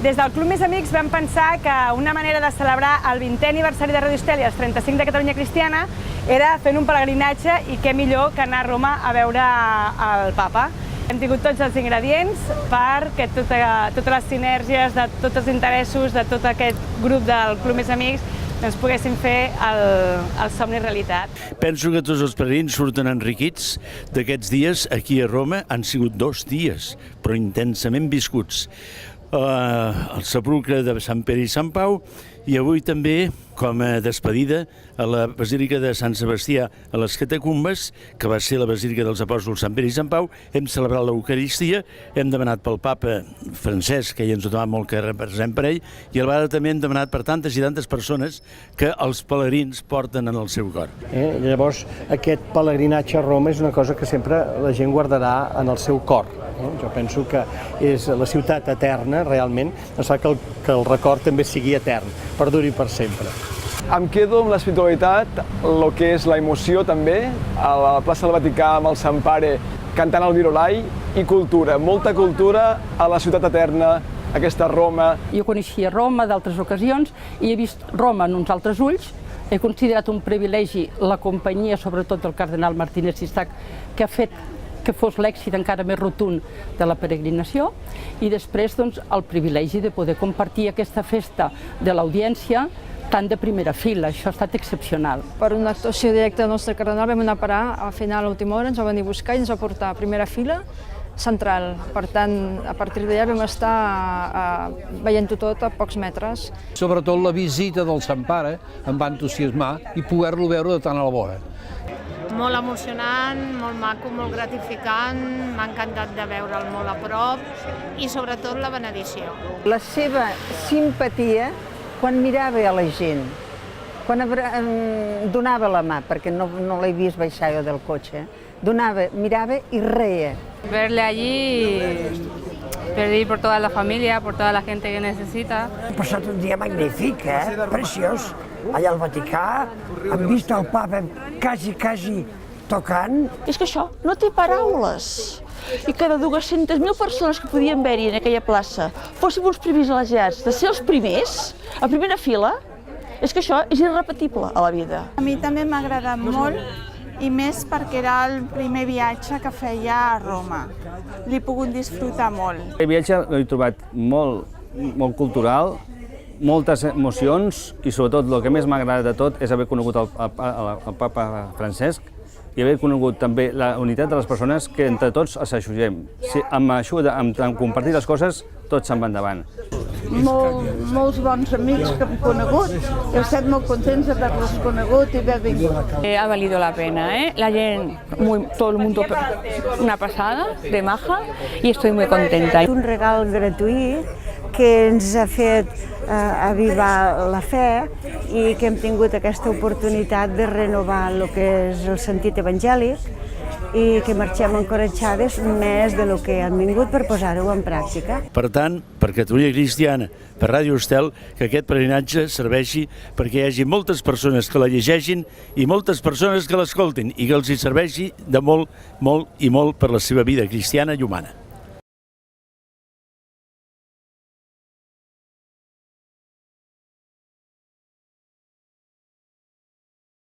Des del Club Més Amics vam pensar que una manera de celebrar el 20è aniversari de Radio Estel i els 35 de Catalunya Cristiana era fent un pelegrinatge i què millor que anar a Roma a veure el Papa. Hem tingut tots els ingredients perquè totes les sinergies de tots els interessos de tot aquest grup del Club Més Amics ens poguessin fer el somni realitat. Penso que tots els pelegrins surten enriquits d'aquests dies aquí a Roma. Han sigut 2 dies, però intensament viscuts. El sepulcre de Sant Pere i Sant Pau i avui també, com a despedida, a la Basílica de Sant Sebastià, a les Catacumbes, que va ser la Basílica dels Apòstols Sant Pere i Sant Pau, hem celebrat l'Eucaristia, hem demanat pel papa Francesc, que ja ens ho demà molt que representem per ell, i a la vegada també hem demanat per tantes i tantes persones que els pelegrins porten en el seu cor. Llavors, aquest pelegrinatge a Roma és una cosa que sempre la gent guardarà en el seu cor. Jo penso que és la ciutat eterna, realment, es fa que el record també sigui etern, perduri per sempre. Em quedo amb l'espiritualitat, el que és la emoció també, a la plaça del Vaticà amb el Sant Pare cantant el Virolai, i cultura, molta cultura a la ciutat eterna, aquesta Roma. Jo coneixia Roma d'altres ocasions i he vist Roma en uns altres ulls. He considerat un privilegi la companyia, sobretot del cardenal Martínez Sistac, que ha fet que fos l'èxit encara més rotund de la peregrinació, i després el privilegi de poder compartir aquesta festa de l'audiència tan de primera fila. Això ha estat excepcional. Per una actuació directa del nostre cardenal vam anar a parar al final, a l'última hora, ens va venir a buscar i ens va portar a primera fila central. Per tant, a partir d'allà vam estar veient-ho tot a pocs metres. Sobretot la visita del Sant Pare em va entusiasmar i poder-lo veure de tant a la vora. Molt emocionant, molt maco, molt gratificant, m'ha encantat de veure'l molt a prop i sobretot la benedició. La seva simpatia quan mirava a la gent, quan donava la mà, perquè no l'he vist baixar jo del cotxe, mirava i reia. Verle allí, pedir por toda la familia, por toda la gente que necesita. Hem passat un dia magnífic, preciós. Allà al Vaticà, hem vist el papa quasi tocant. És que això no té paraules. I que de 200.000 persones que podien haver-hi en aquella plaça fóssim uns privilegiats de ser els primers, a primera fila, és que això és irrepetible a la vida. A mi també m'ha agradat molt, i més perquè era el primer viatge que feia a Roma. L'he pogut disfrutar molt. El viatge l'he trobat molt cultural, moltes emocions, i sobretot el que més m'ha agradat de tot és haver conegut el papa Francesc i haver conegut també la unitat de les persones, que entre tots ens ajudem. Amb compartir les coses, tots se'n van endavant. Molts bons amics que hem conegut. He estat molt contents d'haver-los conegut i haver vingut. Ha valido la pena, la gente, todo el mundo, una pasada, de maja, y estoy muy contenta. Un regal gratuït que ens ha fet avivar la fe i que hem tingut aquesta oportunitat de renovar el que és el sentit evangèlic i que marxem encoratjades més del que han vingut per posar-ho en pràctica. Per tant, per Catalunya Cristiana, per Ràdio Estel, que aquest peregrinatge serveixi perquè hi hagi moltes persones que la llegeixin i moltes persones que l'escoltin i que els hi serveixi de molt, molt i molt per la seva vida cristiana i humana.